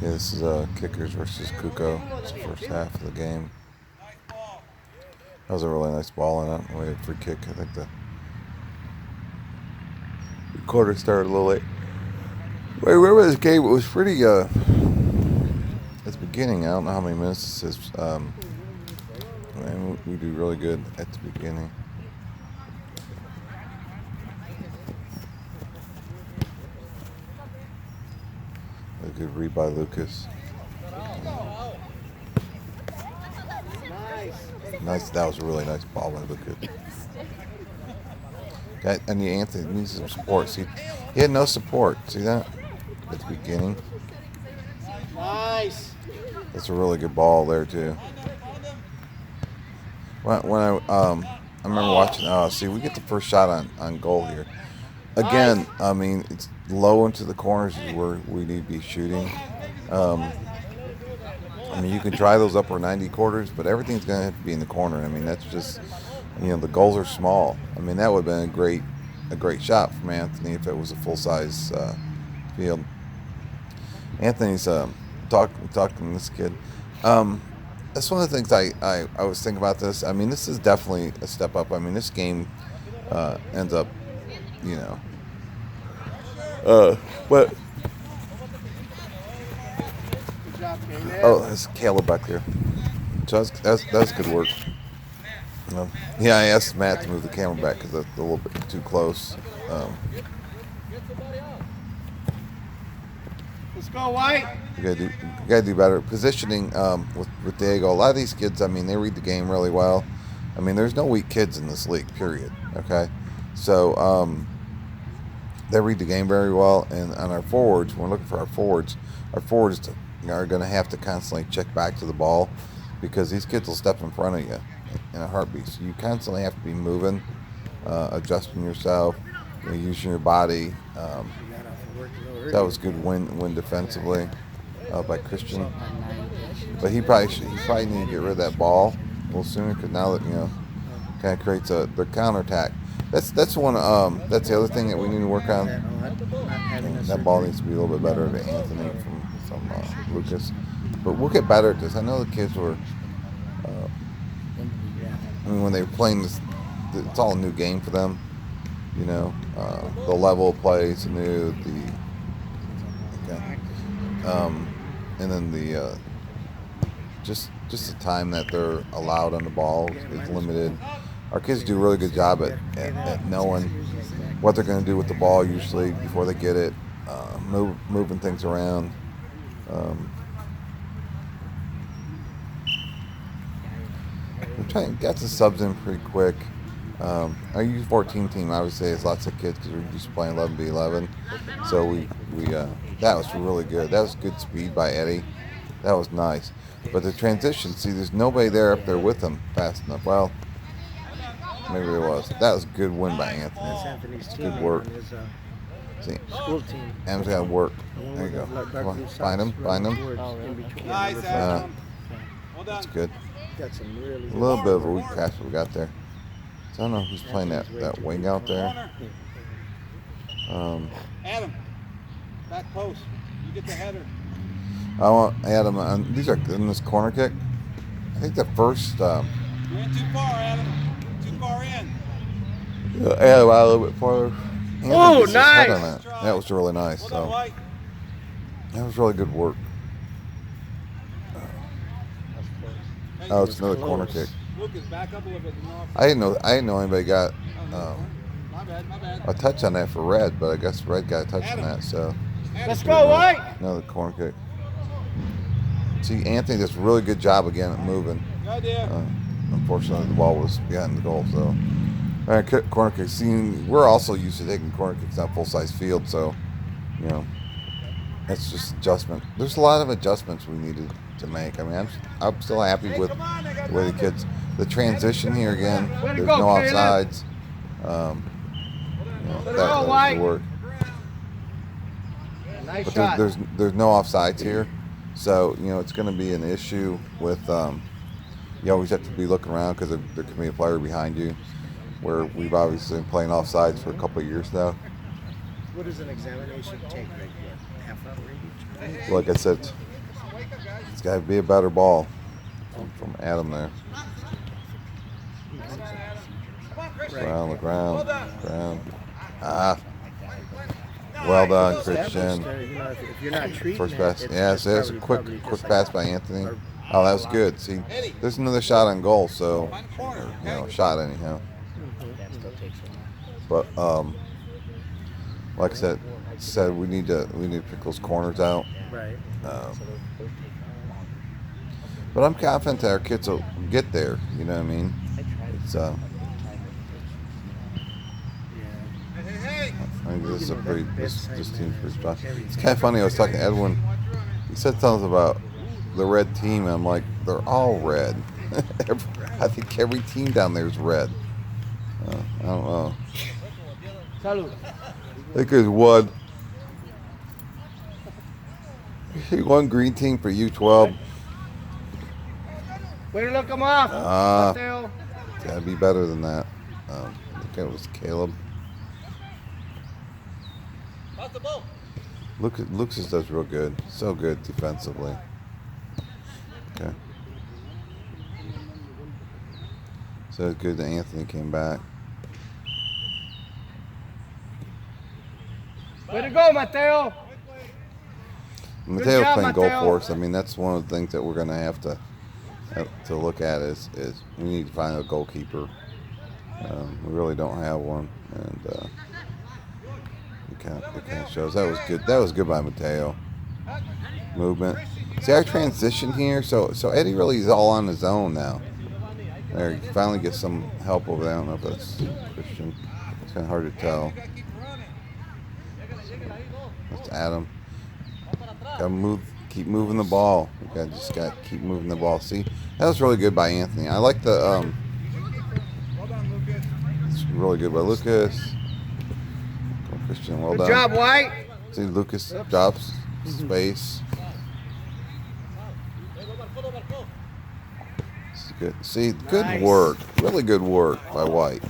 Yeah, this is Kickers versus Cuco. It's the first half of the game. That was a really nice ball in it. We had a free kick. I think the quarter started a little late. Wait, remember this game? It was pretty. At the beginning, I don't know how many minutes this is. Man, we do really good at the beginning. A good read by Lucas. Nice. That was a really nice ball by Lucas. I need Anthony needs some support. See, he had no support. See that at the beginning. Nice. That's a really good ball there too. When I remember watching. See, we get the first shot on goal here. Again, I mean, it's low into the corners is where we need to be shooting. I mean, you can try those upper 90 quarters, but everything's going to have to be in the corner. I mean, that's just, the goals are small. I mean, that would have been a great shot from Anthony if it was a full-size field. Anthony's talking to this kid. That's one of the things I was thinking about this. I mean, this is definitely a step up. I mean, this game ends up, but there's Caleb back there. So that's good work. Yeah, I asked Matt to move the camera back because that's a little bit too close. Let's go, White. You gotta do better positioning with Diego. A lot of these kids, I mean, they read the game really well. I mean, there's no weak kids in this league. Period. Okay, so they read the game very well. And on our forwards, when we're looking for our forwards are going to have to constantly check back to the ball because these kids will step in front of you in a heartbeat. So you constantly have to be moving, adjusting yourself, using your body. That was good win defensively by Christian. But he probably need to get rid of that ball a little sooner because now that kind of creates the counterattack. That's one. That's the other thing that we need to work on. And that ball needs to be a little bit better to Anthony from Lucas. But we'll get better at this. I know the kids were. I mean, when they were playing this, it's all a new game for them. The level of play is new. And then the just the time that they're allowed on the ball is limited. Our kids do a really good job at knowing what they're going to do with the ball usually before they get it, moving things around. We're trying to get the subs in pretty quick. Our U14 team obviously has lots of kids because we're just playing 11v11. So we that was really good. That was good speed by Eddie. That was nice. But the transition, see, there's nobody there up there with him fast enough. Well, maybe there was. That was a good win by Anthony. That's Anthony's Good work. See, school team. Adam's got to work. There you go. Come on. Find him. Nice, That's good. Got some really A little bit of a weak pass we got there. So I don't know who's playing that wing out there. Adam, back post. You get the header. I want Adam. These are in this corner kick. I think the first. You're in too far, Adam. Too far in. Adam out a little bit farther. Oh, nice! That was really nice. So that was really good work. Oh, it's another corner kick. Lucas, back up a little bit. I didn't know anybody got My bad. a touch on that for Red, but I guess Red got a touch on that. So Let's go, White! another corner kick. See, Anthony does a really good job again at moving. Good idea. Unfortunately, the ball was behind the goal. So, all right, corner kick. See, we're also used to taking corner kicks on full-size field, so that's just adjustment. There's a lot of adjustments we needed to make. I mean, I'm still happy with the way the kids. The transition here again. There's no offsides. That was the work. Nice But there's no offsides here, so it's going to be an issue with. You always have to be looking around because there could be a player behind you. Where we've obviously been playing offsides for a couple of years now. What does an examination take right here? Half hour each? Like I said, It's got to be a better ball from Adam there. Around the ground. Ah. Well done, Christian. If you're not treating First pass. it, Yeah, it's so that's a quick pass by Anthony. Oh, that was good. See, there's another shot on goal, so shot anyhow. But like I said we need to pick those corners out. Right. But I'm confident that our kids will get there. You know what I mean? It's I think this is a pretty. This team's pretty strong. It's kind of funny. I was talking to Edwin. He said something about the red team. And I'm like, they're all red. I think every team down there is red. I don't know. I think there's one green team for U12. Way to look them off. It's got to be better than that. I think it was Caleb. Lucas does real good. So good defensively. Okay. So it's good that Anthony came back. Way to go, Mateo. Mateo's job, playing goal Mateo. for us. I mean, that's one of the things that we're going to have to look at is we need to find a goalkeeper. We really don't have one, and it kind of shows. That was good. That was good by Mateo. Movement. See our transition here. So Eddie really is all on his own now. There, he finally gets some help over there. I don't know if that's Christian. It's kind of hard to tell. That's Adam. Gotta move. Keep moving the ball. We just got to keep moving the ball. See, that was really good by Anthony. I like the. It's really good by Lucas. Christian, well done. Good job, White. See, Lucas drops space. Good. See, good Nice. work. Really good work by White.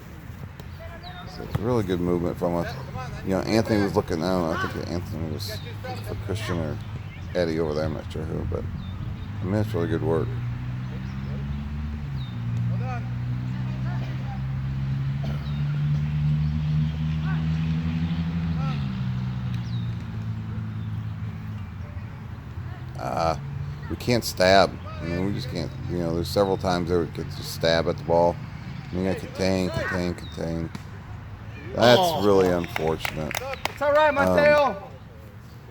So it's really good movement from us. Anthony was looking. I don't know. I think Anthony was for Christian or Eddie over there. I'm not sure who, but I mean, it's really good work. We can't stab. I mean, we just can't. There's several times there we could just stab at the ball. You got to contain. That's really unfortunate. It's all right, Mateo.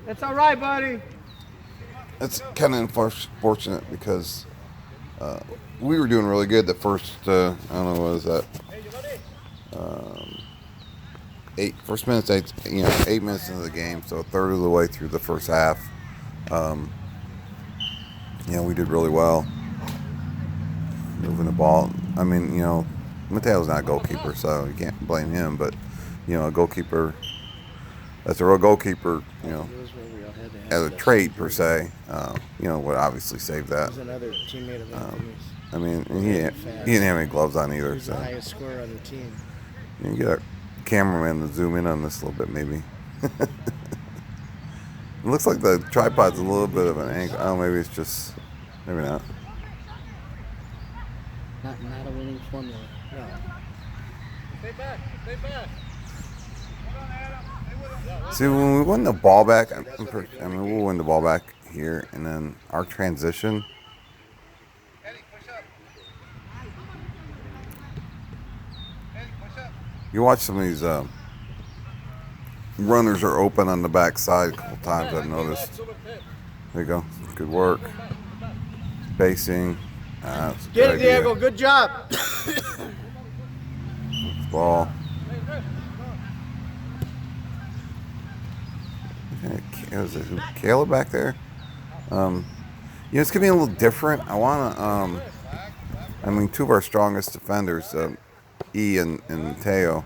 It's all right, buddy. It's kind of unfortunate because we were doing really good the first. I don't know what is that. 8 minutes. 8 minutes into the game, so a third of the way through the first half. We did really well moving the ball. I mean, Mateo's not a goalkeeper, so you can't blame him. But a goalkeeper, that's a real goalkeeper. As a trait per se, would obviously save that. Another teammate of Anthony's. I mean, he didn't have any gloves on either. He's So the highest scorer on the team. you get a cameraman to zoom in on this a little bit, maybe. It looks like the tripod's a little bit of an angle. Oh, maybe it's just, maybe not. Not a winning formula. No. Stay back. See, when we win the ball back, we'll win the ball back here, and then our transition. You watch some of these runners are open on the backside a couple times, I've noticed. There you go. Good work. Spacing. Get it, Diego. Good job. Ball. Was it Caleb back there? It's gonna be a little different. I wanna. Two of our strongest defenders, E and Mateo.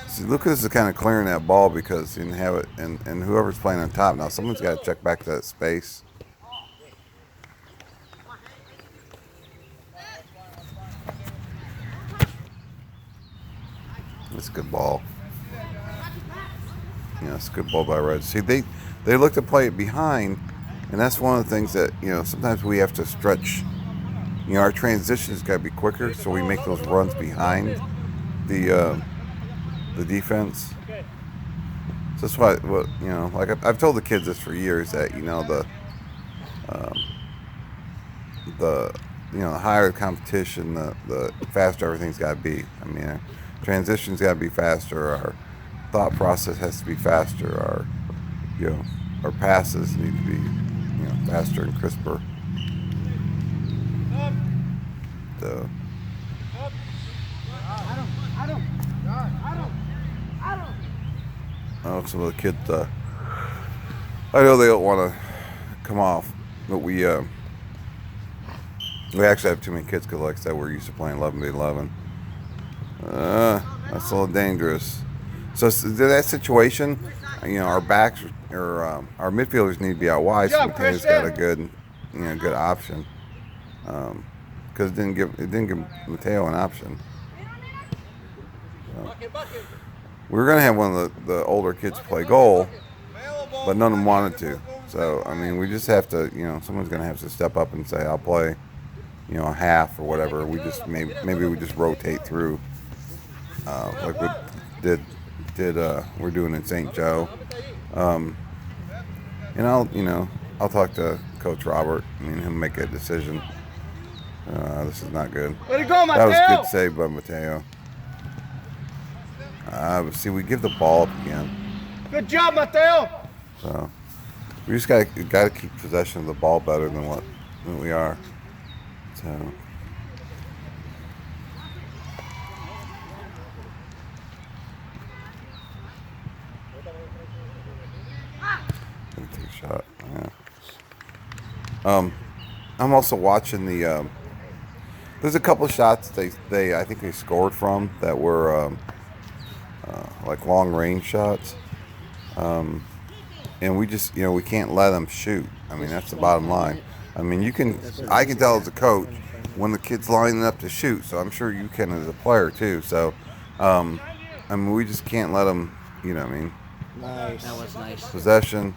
See, Lucas is kind of clearing that ball because he didn't have it, and whoever's playing on top now, someone's got to check back to that space. That's a good ball. It's a good ball by Red. See, they look to play it behind, And that's one of the things that, sometimes we have to stretch. Our transitions got to be quicker, so we make those runs behind the defense. So that's why, like I've told the kids this for years, that um, the higher the competition, the faster everything's got to be. I mean, transitions got to be faster. Our thought process has to be faster. Our passes need to be faster and crisper. So. Oh, some of the kids, I know they don't want to come off, but we actually have too many kids because, like I said, we're used to playing 11v11. That's a little dangerous. So that situation, our backs or our midfielders need to be out wide. So Mateo's got a good, good option. Because it didn't give Mateo an option. So. We were going to have one of the older kids play goal, but none of them wanted to. So, I mean, we just have to, someone's going to have to step up and say, I'll play, a half or whatever. We just, maybe we just rotate through, like we we're doing in St. Joe. And I'll talk to Coach Robert. He'll make a decision. This is not good. Way to go, Mateo! That was a good save by Mateo. See, we give the ball up again. Good job, Mateo. So we just gotta keep possession of the ball better than we are. So take a shot. Yeah. I'm also watching the. There's a couple of shots I think they scored from that were. Like long range shots, and we just we can't let them shoot. I mean, that's the bottom line. I mean, I can tell as a coach when the kid's lining up to shoot, so I'm sure you can as a player too. So we just can't let them. Nice. That was nice. Possession.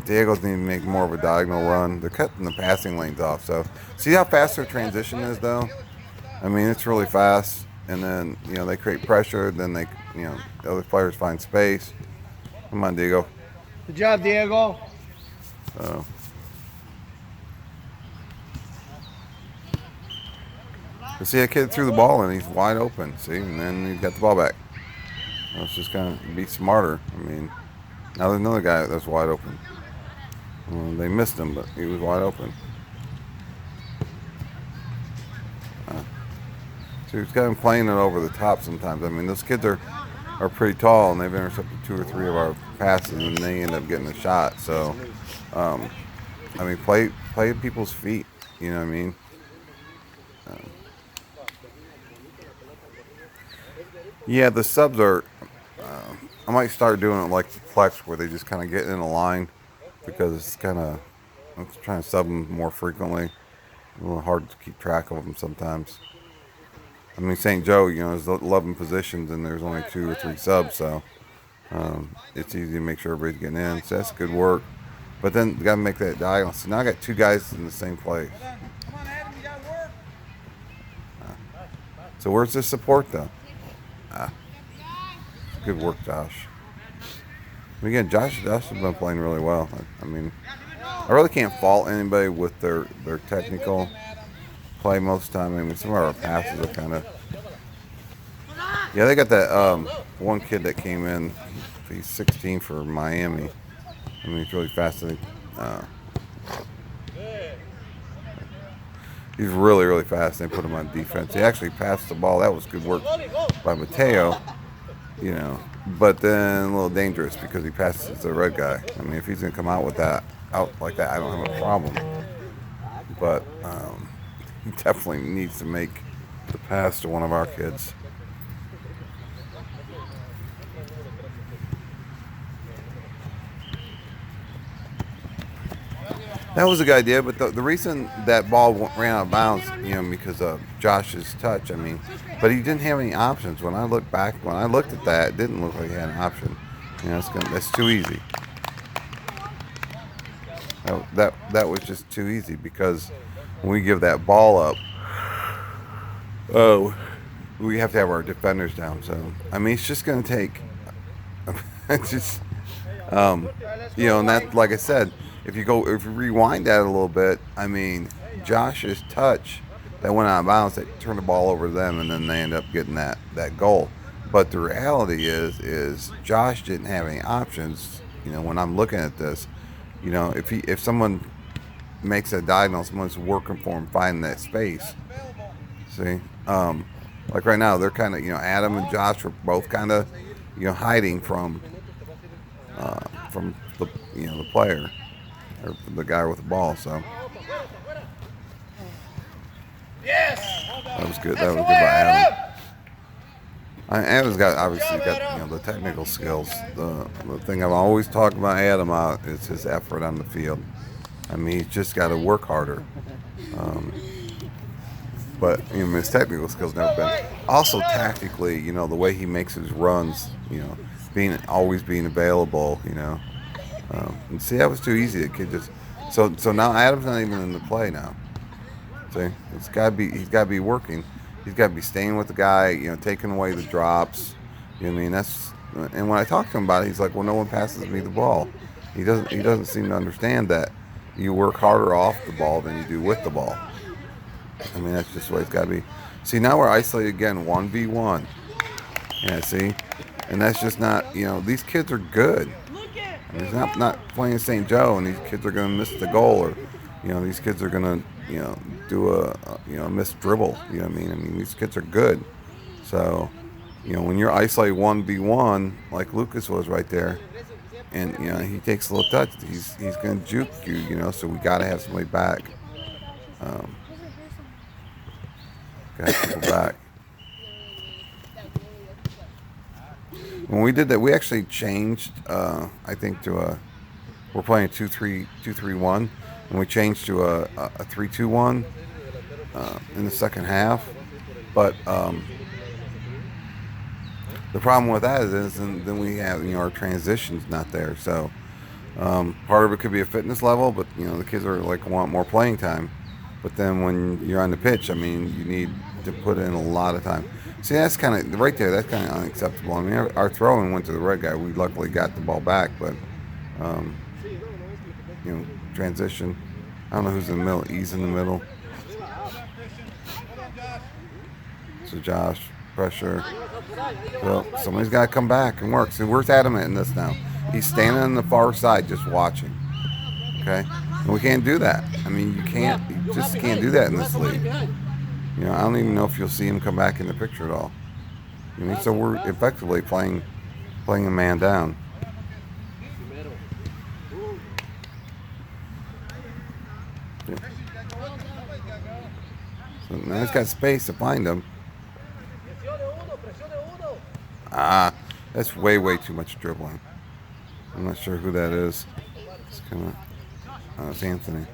Diego's need to make more of a diagonal run. They're cutting the passing lanes off. So see how fast their transition is, though. I mean, it's really fast. And then, they create pressure. Then the other players find space. Come on, Diego. Good job, Diego. So. See, a kid threw the ball and he's wide open. See, and then he got the ball back. Let's just kind of be smarter. I mean, now there's another guy that's wide open. Well, they missed him, but he was wide open. So he's got him playing it over the top sometimes. I mean, those kids are pretty tall, and they've intercepted 2 or 3 of our passes, and they end up getting a shot. So, play at people's feet. You know what I mean? Yeah, the subs are. I might start doing it like the flex, where they just kind of get in a line, because it's kind of. I'm trying to sub them more frequently. A little hard to keep track of them sometimes. I mean, St. Joe, there's 11 positions and there's only 2 or 3 subs, so it's easy to make sure everybody's getting in. So that's good work. But then you got to make that diagonal. So now I got 2 guys in the same place. Come on, Adam, you got work. So where's the support, though? Good work, Josh. Again, Josh has been playing really well. I mean, I really can't fault anybody with their technical play most of the time. I mean, some of our passes are kind of. Yeah, they got that one kid that came in. He's 16 for Miami. I mean, he's really fast. I think. He's really, really fast. They put him on defense. He actually passed the ball. That was good work by Mateo. But then a little dangerous because he passes the red guy. I mean, if he's going to come out like that, I don't have a problem. But he definitely needs to make the pass to one of our kids. That was a good idea, but the reason that ball ran out of bounds, because of Josh's touch, but he didn't have any options. When I looked at that, it didn't look like he had an option. That's too easy. That was just too easy because when we give that ball up, oh, we have to have our defenders down. So I mean, it's just going to take. It's just, and that, like I said, if you rewind that a little bit, I mean, Josh's touch that went out of bounds, that turned the ball over to them, and then they end up getting that goal. But the reality is Josh didn't have any options. When I'm looking at this, if someone makes a diagonal, someone's working for him, finding that space. See, like right now, they're kind of, Adam and Josh are both kind of, hiding from the player or the guy with the ball. So that was good. That was good by Adam. Adam's obviously got the technical skills. The thing I've always talked about Adam is his effort on the field. I mean, he's just got to work harder. But his technical skills never been. Also tactically, the way he makes his runs, always being available, and see, that was too easy. The kid just so now Adam's not even in the play now. See, he's got to be working. He's got to be staying with the guy, taking away the drops. I mean, and when I talk to him about it, he's like, well, no one passes me the ball. He doesn't seem to understand that you work harder off the ball than you do with the ball. I mean, that's just the way it's got to be. See, now we're isolated again, 1v1. Yeah, see? And that's just not, these kids are good. I mean, it's not playing St. Joe, and these kids are going to miss the goal, or, these kids are going to, do a missed dribble. You know what I mean? I mean, these kids are good. So, when you're isolated 1v1, like Lucas was right there, and, he takes a little touch, he's going to juke you, so we got to have somebody back. Got people back. When we did that, we actually changed, I think, we're playing 2-3-1, and we changed to a 3-2-1 in the second half. But the problem with that is then we have, our transition's not there. So part of it could be a fitness level, but, the kids are want more playing time. But then when you're on the pitch, I mean, you need to put in a lot of time. See, that's kind of, right there, that's kind of unacceptable. I mean, our throwing went to the red guy. We luckily got the ball back, but, transition. I don't know who's in the middle. He's in the middle. So Josh, pressure. Well, somebody's got to come back and work. See, where's Adam in this now? He's standing on the far side just watching. Okay? And we can't do that. I mean, you just can't do that in this league. I don't even know if you'll see him come back in the picture at all. I mean, so we're effectively playing a man down. Yeah. So now he's got space to find him. That's way too much dribbling. I'm not sure who that is. It's Anthony.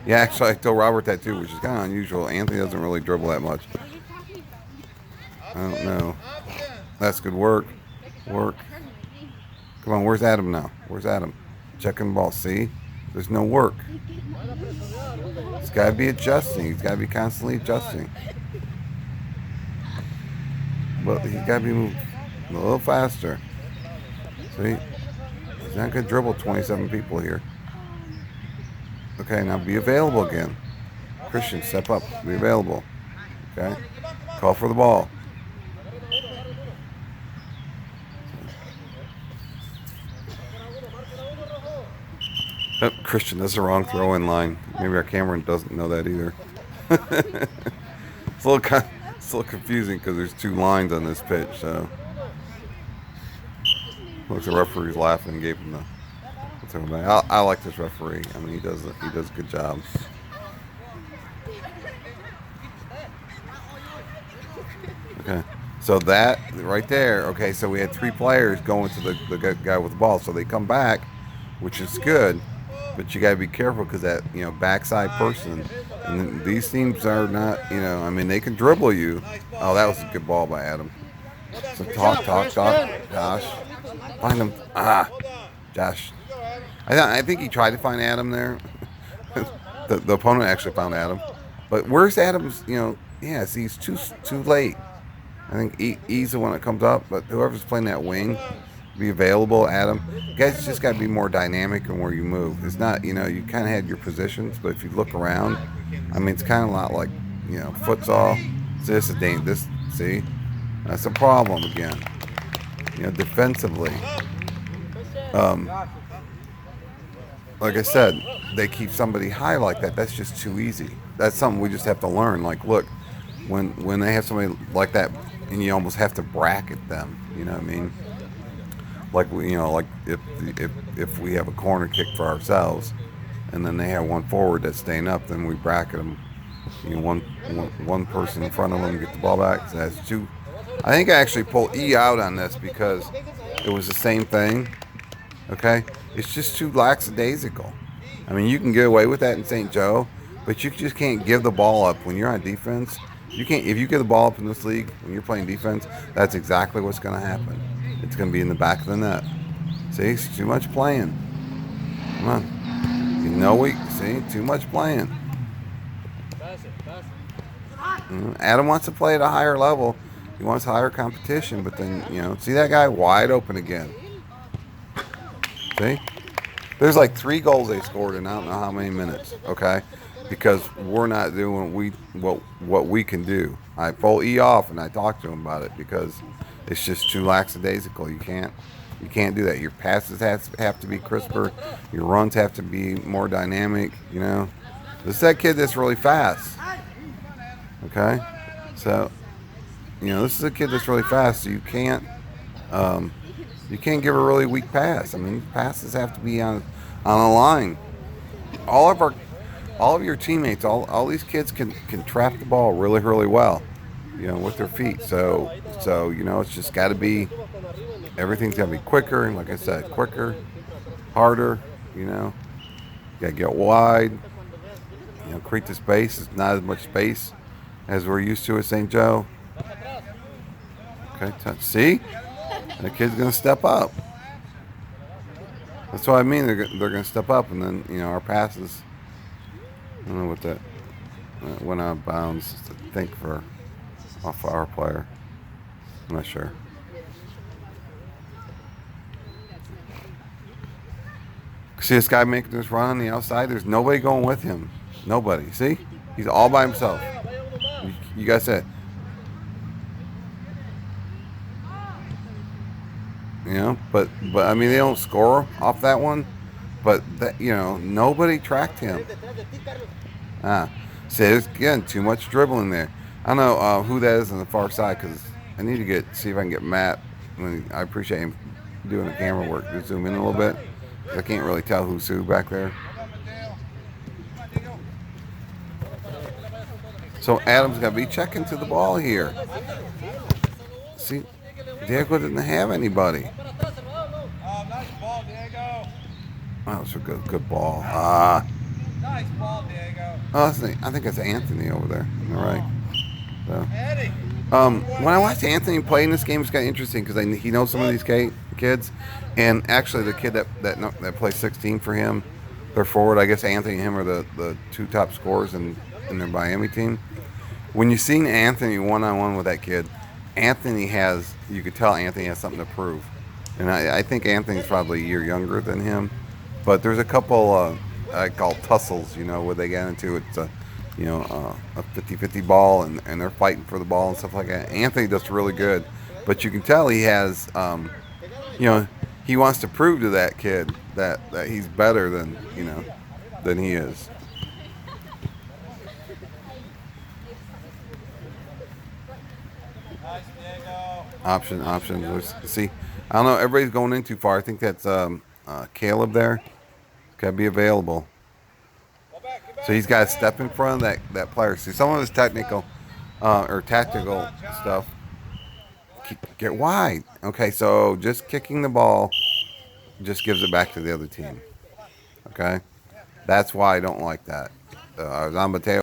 Yeah, actually, I told Robert that too, which is kind of unusual. Anthony doesn't really dribble that much. I don't know. That's good work. Come on, where's Adam now? Where's Adam? Checking the ball. See? There's no work. He's got to be adjusting. He's got to be constantly adjusting. But he's got to be moving a little faster. See? He's not going to dribble 27 people here. Okay, now be available again. Christian, step up. Be available. Okay? Call for the ball. Oh, Christian, that's the wrong throw-in line. Maybe our camera doesn't know that either. It's a little confusing because there's two lines on this pitch. So, looks the referee's laughing and gave him the. I like this referee. I mean, he does a good job. Okay, so that right there. Okay, so we had three players going to the guy with the ball. So they come back, which is good, but you got to be careful because that backside person. And these teams are not. I mean, they can dribble you. Oh, that was a good ball by Adam. So talk, Josh. Find him. Josh. I think he tried to find Adam there. the opponent actually found Adam. But where's Adam's? Yeah, see, he's too late. I think E's the one that comes up, but whoever's playing that wing, be available. Adam, you guys just got to be more dynamic in where you move. It's not, you kind of had your positions, but if you look around, I mean, it's kind of a lot like, futsal. So see, that's a problem again. Defensively. Like I said, they keep somebody high like that. That's just too easy. That's something we just have to learn. Like, look, when they have somebody like that, and you almost have to bracket them. You know what I mean? Like like if we have a corner kick for ourselves, and then they have one forward that's staying up, then we bracket them. One person in front of them get the ball back. So that's two. I think I actually pulled E out on this because it was the same thing. Okay, it's just too lackadaisical. I mean, you can get away with that in St. Joe, but you just can't give the ball up when you're on defense. You can't. If you give the ball up in this league when you're playing defense, that's exactly what's going to happen. It's going to be in the back of the net. See, it's too much playing. Come on. See, too much playing. Adam wants to play at a higher level. He wants higher competition, but then, see that guy wide open again. See? There's like 3 goals they scored in I don't know how many minutes, okay? Because we're not doing what we can do. I pull E off and I talk to him about it because it's just too lackadaisical. You can't do that. Your passes have to be crisper. Your runs have to be more dynamic, This is that kid that's really fast. Okay? So, this is a kid that's really fast, so you can't give a really weak pass. I mean, passes have to be on a line. All of your teammates, all these kids can trap the ball really, really well, with their feet. So it's just got to be, everything's got to be quicker. And like I said, quicker, harder, got to get wide, create the space. It's not as much space as we're used to at St. Joe. Okay, see? The kid's going to step up. That's what I mean. They're going to step up, and then, our passes, I don't know what that went out of bounds, I think, off our player. I'm not sure. See this guy making this run on the outside? There's nobody going with him. Nobody. See? He's all by himself. You guys said. But I mean, they don't score off that one. But that, nobody tracked him. See, there's again too much dribbling there. I don't know who that is on the far side because I need to see if I can get Matt. I appreciate him doing the camera work. Just zoom in a little bit. I can't really tell who's who back there. So Adam's got to be checking to the ball here. See, Diego didn't have anybody. Nice ball, Diego. That was a good ball. Nice ball, Diego. I think it's Anthony over there. All right. So, Eddie. when I watched Anthony play in this game, it's kind of interesting because he knows some of these kids, and actually the kid that plays 16 for him, they're forward. I guess Anthony and him are the 2 top scorers in their Miami team. When you seen Anthony one-on-one with that kid, you could tell Anthony has something to prove. And I think Anthony's probably a year younger than him. But there's a couple, I call tussles, where they get into it. It's a 50-50 ball, and they're fighting for the ball and stuff like that. Anthony does really good. But you can tell he has, he wants to prove to that kid that he's better than he is. Options. See, I don't know. Everybody's going in too far. I think that's Caleb there. Got to be available. So he's got to step in front of that player. See, some of his technical or tactical stuff. Get wide. Okay, so just kicking the ball just gives it back to the other team. Okay, that's why I don't like that. I was on Mateo.